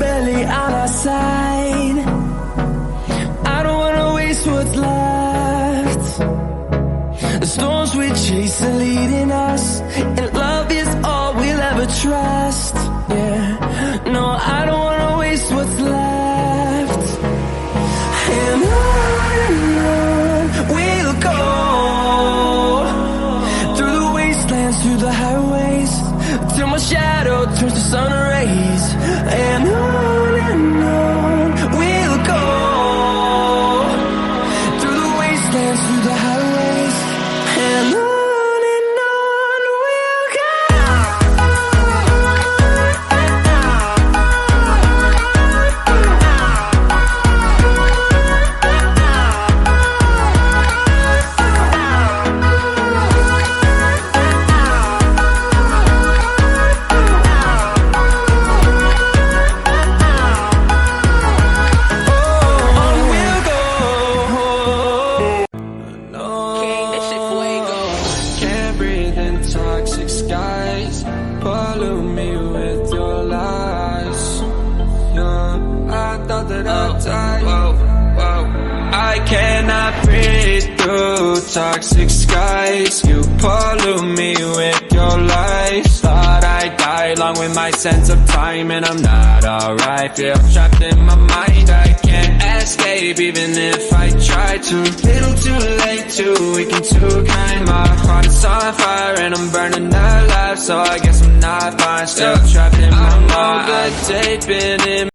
barely on our side. I don't wanna waste what's left. The storms we chase are leading us, and love is all we'll ever trust. Yeah, no, I don't wanna waste what's left. And on we'll go, through the wastelands, through the highways, till my shadow turns to sun rays. And on we'll go, through the wastelands, through the highways, and on we'll go. Toxic skies pollute me with your lies. Yeah, I thought that I'd die. I cannot breathe through toxic skies. You pollute me with your lies. Thought I'd die along with my sense of time, and I'm not alright. Feel trapped in my mind, I can't escape even if I try to. Little too late, too weak and too kind. My heart is on fire and I'm burning alive, so I guess I'm not fine. Still trapped in my mind. I'm all good, tape been in